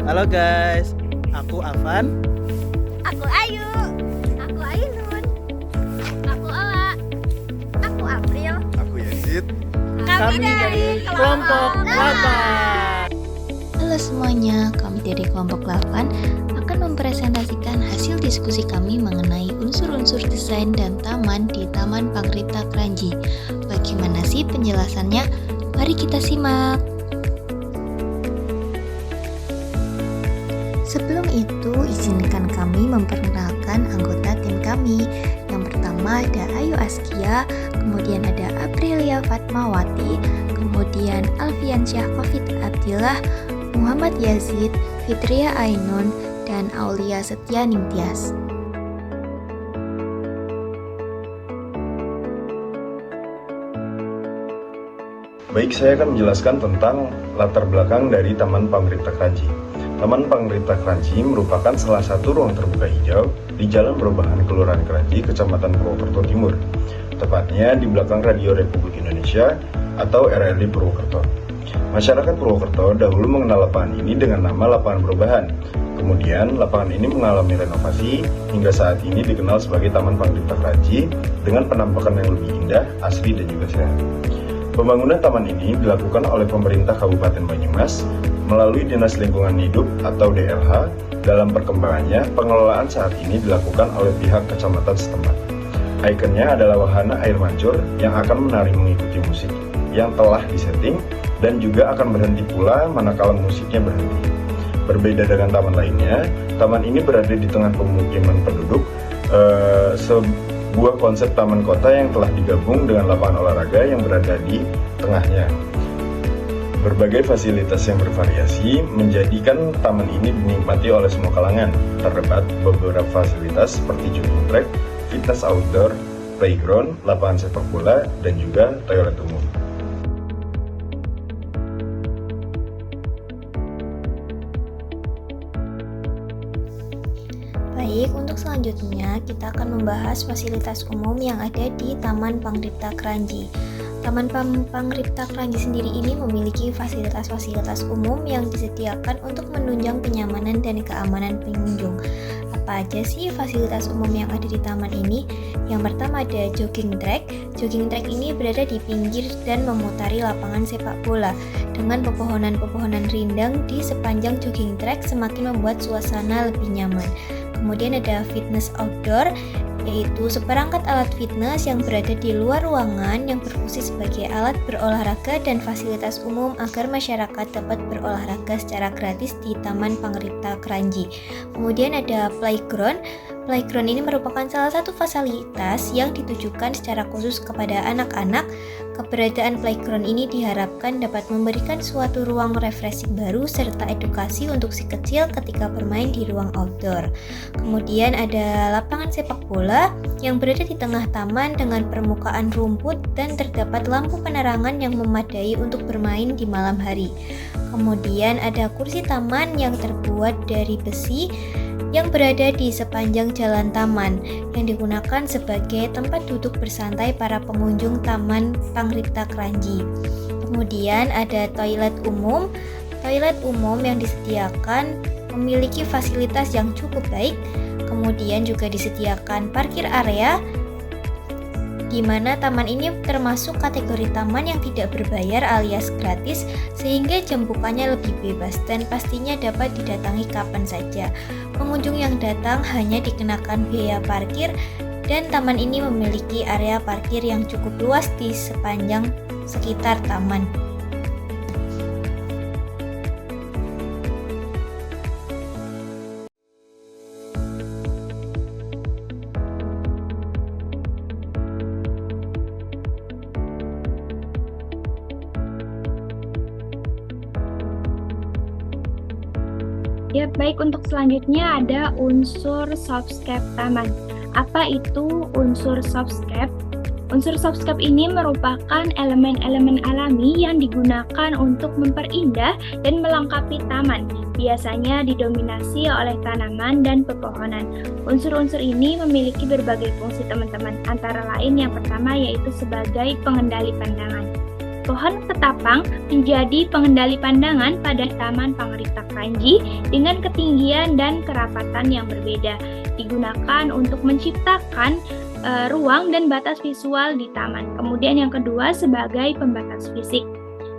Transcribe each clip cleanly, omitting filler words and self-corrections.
Halo guys, aku Afan. Aku Ayu. Aku Ainun. Aku Ola. Aku April. Aku Yazid. Kami dari kelompok 8. Halo semuanya, kami dari kelompok 8 akan mempresentasikan hasil diskusi kami mengenai unsur-unsur desain dan taman di Taman Pangripta Kranji. Bagaimana sih penjelasannya? Mari kita simak. Sebelum itu, izinkan kami memperkenalkan anggota tim kami. Yang pertama ada Ayu Askia, kemudian ada Aprilia Fatmawati, kemudian Alfiansyah Covid Abdillah, Muhammad Yazid, Fitria Ainun, dan Aulia Setia Ningtyas. Baik, saya akan menjelaskan tentang latar belakang dari Taman Pangripta Kranji. Taman Pangripta Kranji merupakan salah satu ruang terbuka hijau di Jalan Perubahan Kelurahan Kranji, Kecamatan Purwokerto Timur. Tepatnya di belakang Radio Republik Indonesia atau RRI Purwokerto. Masyarakat Purwokerto dahulu mengenal lapangan ini dengan nama Lapangan Perubahan. Kemudian, lapangan ini mengalami renovasi hingga saat ini dikenal sebagai Taman Pangripta Kranji dengan penampakan yang lebih indah, asri, dan juga sehat. Pembangunan taman ini dilakukan oleh pemerintah Kabupaten Banyumas melalui Dinas Lingkungan Hidup atau DLH. Dalam perkembangannya, pengelolaan saat ini dilakukan oleh pihak kecamatan setempat. Ikonnya adalah wahana air mancur yang akan menari mengikuti musik yang telah disetting dan juga akan berhenti pula manakala musiknya berhenti. Berbeda dengan taman lainnya, taman ini berada di tengah pemukiman penduduk, sebuah konsep taman kota yang telah digabung dengan lapangan olahraga yang berada di tengahnya. Berbagai fasilitas yang bervariasi menjadikan taman ini dinikmati oleh semua kalangan. Terdapat beberapa fasilitas seperti jogging track, fitness outdoor, playground, lapangan sepak bola, dan juga toilet umum. Baik, untuk selanjutnya kita akan membahas fasilitas umum yang ada di Taman Pangripta Kranji. Taman Pangripta Kranji sendiri ini memiliki fasilitas-fasilitas umum yang disediakan untuk menunjang kenyamanan dan keamanan pengunjung. Apa aja sih fasilitas umum yang ada di taman ini? Yang pertama ada jogging track. Jogging track ini berada di pinggir dan memutari lapangan sepak bola. Dengan pepohonan-pepohonan rindang di sepanjang jogging track semakin membuat suasana lebih nyaman. Kemudian ada fitness outdoor, yaitu seperangkat alat fitness yang berada di luar ruangan yang berfungsi sebagai alat berolahraga dan fasilitas umum agar masyarakat dapat berolahraga secara gratis di Taman Pangripta Kranji. Kemudian ada playground. Playground ini merupakan salah satu fasilitas yang ditujukan secara khusus kepada anak-anak. Keberadaan playground ini diharapkan dapat memberikan suatu ruang refreshing baru serta edukasi untuk si kecil ketika bermain di ruang outdoor. Kemudian ada lapangan sepak bola yang berada di tengah taman dengan permukaan rumput dan terdapat lampu penerangan yang memadai untuk bermain di malam hari. Kemudian ada kursi taman yang terbuat dari besi yang berada di sepanjang jalan taman yang digunakan sebagai tempat duduk bersantai para pengunjung Taman Pangripta Kranji. Kemudian ada toilet umum. Toilet umum yang disediakan memiliki fasilitas yang cukup baik. Kemudian juga disediakan parkir area, di mana taman ini termasuk kategori taman yang tidak berbayar alias gratis, sehingga jam bukanya lebih bebas dan pastinya dapat didatangi kapan saja. Pengunjung yang datang hanya dikenakan biaya parkir dan taman ini memiliki area parkir yang cukup luas di sepanjang sekitar taman. Ya, baik, untuk selanjutnya ada unsur softscape taman. Apa itu unsur softscape? Unsur softscape ini merupakan elemen-elemen alami yang digunakan untuk memperindah dan melengkapi taman. Biasanya didominasi oleh tanaman dan pepohonan. Unsur-unsur ini memiliki berbagai fungsi teman-teman, antara lain yang pertama yaitu sebagai pengendali pandangan. Pohon ketapang menjadi pengendali pandangan pada Taman Pangripta Kranji dengan ketinggian dan kerapatan yang berbeda. Digunakan untuk menciptakan ruang dan batas visual di taman. Kemudian yang kedua sebagai pembatas fisik.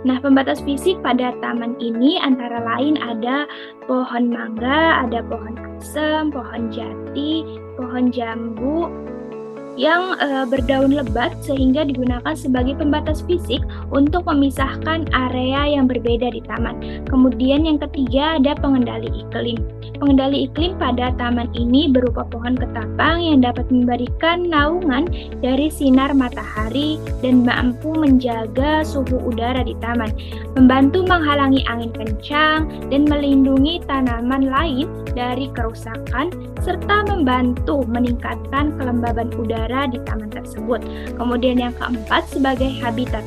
Nah, pembatas fisik pada taman ini antara lain ada pohon mangga, ada pohon asem, pohon jati, pohon jambu, yang berdaun lebat sehingga digunakan sebagai pembatas fisik untuk memisahkan area yang berbeda di taman. Kemudian yang ketiga ada pengendali iklim. Pengendali iklim pada taman ini berupa pohon ketapang yang dapat memberikan naungan dari sinar matahari dan mampu menjaga suhu udara di taman, membantu menghalangi angin kencang dan melindungi tanaman lain dari kerusakan, serta membantu meningkatkan kelembaban udara di taman tersebut. Kemudian yang keempat sebagai habitat.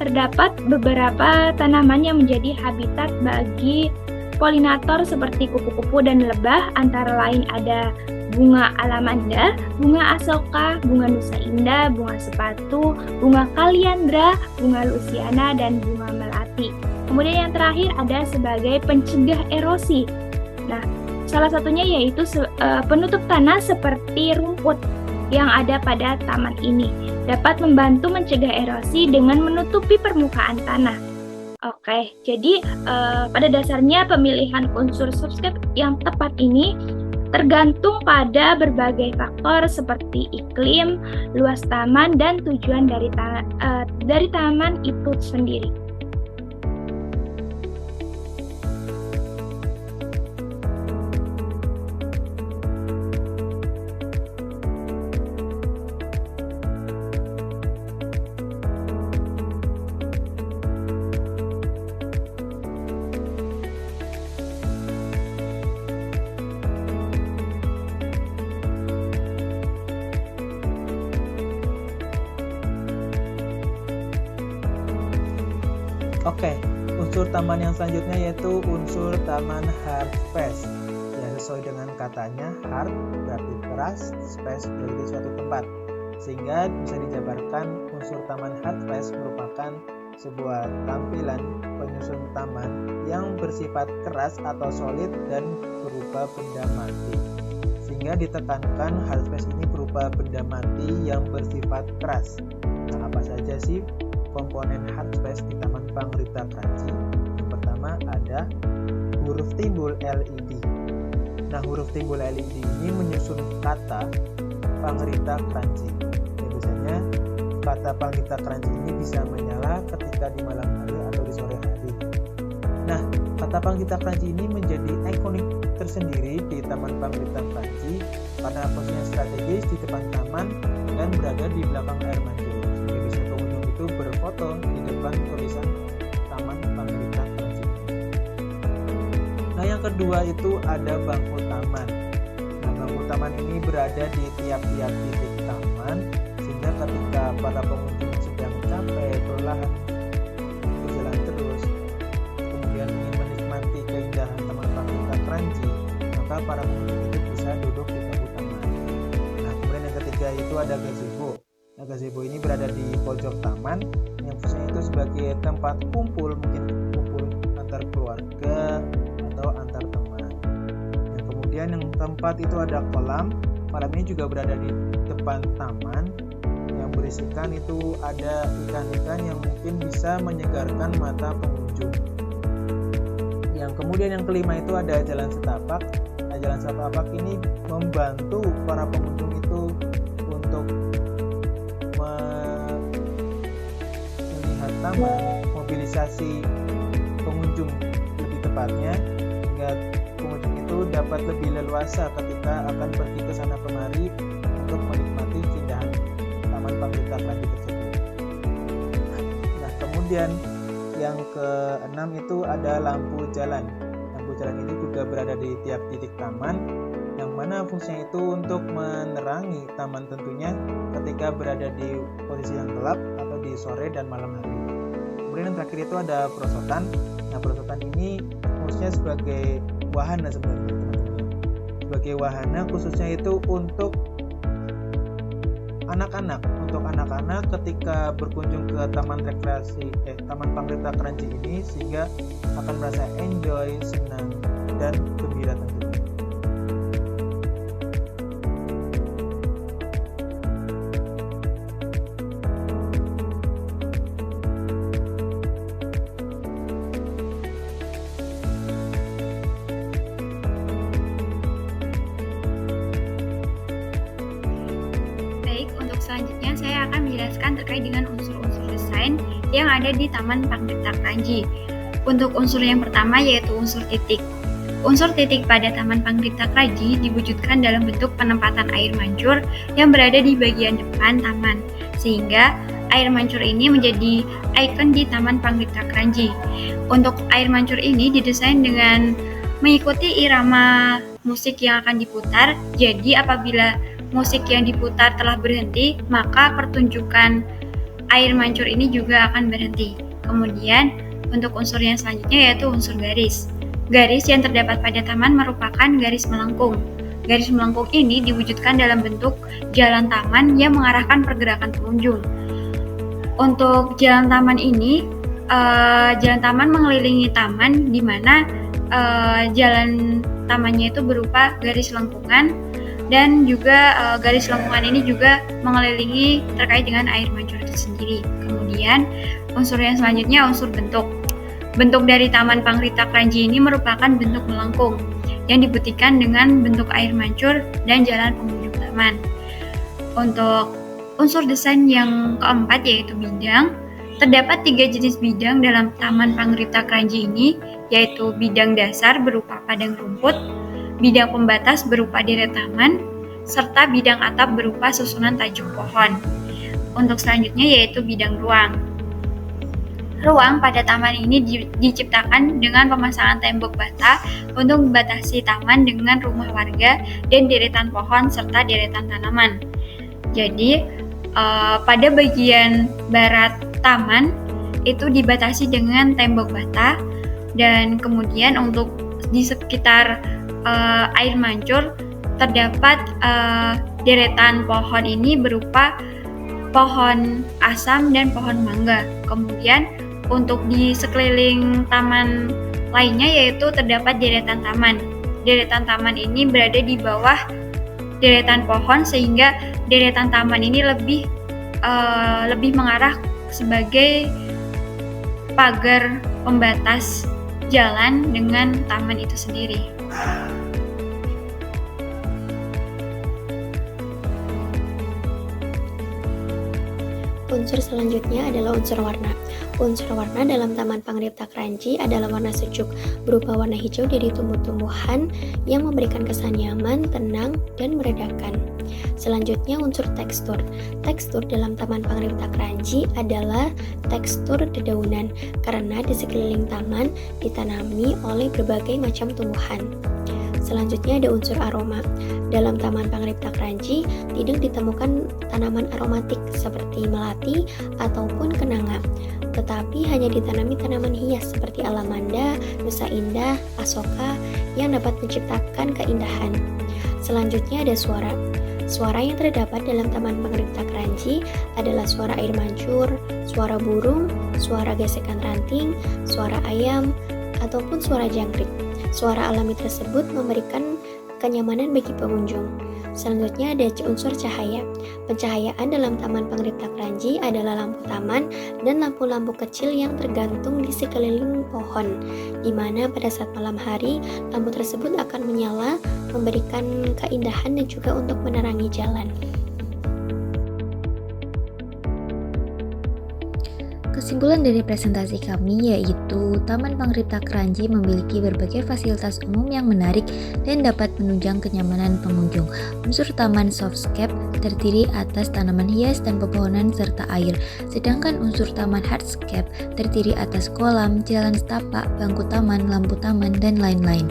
Terdapat beberapa tanaman yang menjadi habitat bagi polinator seperti kupu-kupu dan lebah, antara lain ada bunga alamanda, bunga asoka, bunga nusa indah, bunga sepatu, bunga kaliandra, bunga luciana, dan bunga melati. Kemudian yang terakhir ada sebagai pencegah erosi. Nah, salah satunya yaitu penutup tanah seperti rumput yang ada pada taman ini dapat membantu mencegah erosi dengan menutupi permukaan tanah. Oke, jadi pada dasarnya pemilihan unsur softscape yang tepat ini tergantung pada berbagai faktor seperti iklim, luas taman, dan tujuan dari taman itu sendiri. Oke, unsur taman yang selanjutnya yaitu unsur taman hard space. Ya, sesuai dengan katanya, hard berarti keras, space berarti suatu tempat. Sehingga bisa dijabarkan unsur taman hard space merupakan sebuah tampilan penyusun taman yang bersifat keras atau solid dan berupa benda mati. Sehingga ditekankan hard space ini berupa benda mati yang bersifat keras. Nah, apa saja sih komponen hard space di Taman Pangripta Kranji? Yang pertama ada huruf timbul LED. Nah, huruf timbul LED ini menyusun kata Pangripta Kranji. Biasanya kata Pangripta Kranji ini bisa menyala ketika di malam hari atau di sore hari. Nah, kata Pangripta Kranji ini menjadi ikonik tersendiri di Taman Pangripta Kranji karena posisinya strategis di depan taman dan berada di belakang air mancur. Itu berfoto di depan tulisan Taman Pangripta Kranji. Nah, yang kedua itu ada bangku taman. Nah, bangku taman ini berada di tiap-tiap titik taman sehingga ketika para pengunjung sedang capek, perlahan berjalan terus, kemudian ingin menikmati keindahan Taman Pangripta Kranji, maka para pengunjung itu bisa duduk di bangku taman. Nah, kemudian yang ketiga itu ada gazebo. Nah, gazebo ini berada di pojok taman yang fungsinya itu sebagai tempat kumpul, mungkin kumpul antar keluarga atau antar teman. Dan kemudian yang keempat itu ada kolam. Kolam ini juga berada di depan taman yang berisikan itu ada ikan-ikan yang mungkin bisa menyegarkan mata pengunjung. Yang kemudian yang kelima itu ada jalan setapak. Nah, jalan setapak ini membantu para pengunjung itu untuk melihat taman, mobilisasi pengunjung lebih tepatnya, sehingga pengunjung itu dapat lebih leluasa ketika akan pergi ke sana kemari untuk menikmati keindahan Taman Pangripta Kranji tersebut. Nah, kemudian yang keenam itu ada lampu jalan. Lampu jalan ini juga berada di tiap titik taman, yang mana fungsinya itu untuk menerangi taman tentunya ketika berada di posisi yang gelap atau di sore dan malam hari. Kemudian yang terakhir itu ada perosotan. Nah, perosotan ini fungsinya sebagai wahana sebenarnya, teman-teman. Sebagai wahana khususnya itu untuk anak-anak. Untuk anak-anak ketika berkunjung ke Taman Pangripta Kranji ini sehingga akan merasa enjoy, senang, dan gembira tentunya. Baik, untuk selanjutnya saya akan menjelaskan terkait dengan unsur-unsur desain yang ada di Taman Pangripta Kranji. Untuk unsur yang pertama yaitu unsur titik. Unsur titik pada Taman Pangripta Kranji diwujudkan dalam bentuk penempatan air mancur yang berada di bagian depan taman, sehingga air mancur ini menjadi ikon di Taman Pangripta Kranji. Untuk air mancur ini didesain dengan mengikuti irama musik yang akan diputar, jadi apabila musik yang diputar telah berhenti, maka pertunjukan air mancur ini juga akan berhenti. Kemudian, untuk unsur yang selanjutnya yaitu unsur garis. Garis yang terdapat pada taman merupakan garis melengkung. Garis melengkung ini diwujudkan dalam bentuk jalan taman yang mengarahkan pergerakan pengunjung. Untuk jalan taman ini, jalan taman mengelilingi taman di mana jalan tamannya itu berupa garis lengkungan, dan juga garis lengkungan ini juga mengelilingi terkait dengan air mancur itu sendiri. Kemudian unsur yang selanjutnya unsur bentuk. Bentuk dari Taman Pangripta Kranji ini merupakan bentuk melengkung yang dibuktikan dengan bentuk air mancur dan jalan pengunjung taman. Untuk unsur desain yang keempat yaitu bidang. Terdapat 3 jenis bidang dalam Taman Pangripta Kranji ini, yaitu bidang dasar berupa padang rumput, bidang pembatas berupa deret taman, serta bidang atap berupa susunan tajuk pohon. Untuk selanjutnya yaitu bidang ruang. Ruang pada taman ini diciptakan dengan pemasangan tembok bata untuk membatasi taman dengan rumah warga dan deretan pohon serta deretan tanaman. Jadi, pada bagian barat taman itu dibatasi dengan tembok bata, dan kemudian untuk di sekitar air mancur terdapat deretan pohon ini berupa pohon asam dan pohon mangga. Kemudian untuk di sekeliling taman lainnya yaitu terdapat deretan taman. Deretan taman ini berada di bawah deretan pohon sehingga deretan taman ini lebih mengarah sebagai pagar pembatas jalan dengan taman itu sendiri. Unsur selanjutnya adalah unsur warna. Unsur warna dalam Taman Pangripta Kranji adalah warna sejuk, berupa warna hijau dari tumbuh-tumbuhan yang memberikan kesan nyaman, tenang, dan meredakan. Selanjutnya unsur tekstur. Tekstur dalam Taman Pangripta Kranji adalah tekstur dedaunan, karena di sekeliling taman ditanami oleh berbagai macam tumbuhan. Selanjutnya ada unsur aroma. Dalam Taman Pangripta Kranji tidak ditemukan tanaman aromatik seperti melati ataupun kenanga, tetapi hanya ditanami tanaman hias seperti alamanda, nusa indah, asoka yang dapat menciptakan keindahan. Selanjutnya ada suara. Suara yang terdapat dalam Taman Pangripta Kranji adalah suara air mancur, suara burung, suara gesekan ranting, suara ayam, ataupun suara jangkrik. Suara alami tersebut memberikan kenyamanan bagi pengunjung. Selanjutnya ada unsur cahaya. Pencahayaan dalam Taman Pangripta Kranji adalah lampu taman dan lampu-lampu kecil yang tergantung di sekeliling pohon, di mana pada saat malam hari lampu tersebut akan menyala, memberikan keindahan dan juga untuk menerangi jalan. Kesimpulan dari presentasi kami yaitu Taman Pangripta Kranji memiliki berbagai fasilitas umum yang menarik dan dapat menunjang kenyamanan pengunjung. Unsur taman softscape terdiri atas tanaman hias dan pepohonan serta air, sedangkan unsur taman hardscape terdiri atas kolam, jalan setapak, bangku taman, lampu taman, dan lain-lain.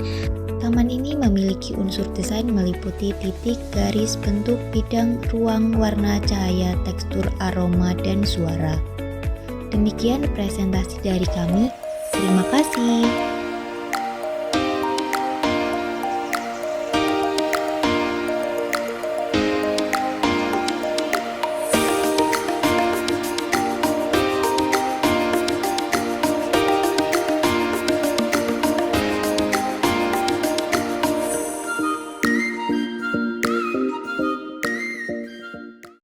Taman ini memiliki unsur desain meliputi titik, garis, bentuk, bidang, ruang, warna, cahaya, tekstur, aroma, dan suara. Demikian presentasi dari kami. Terima kasih.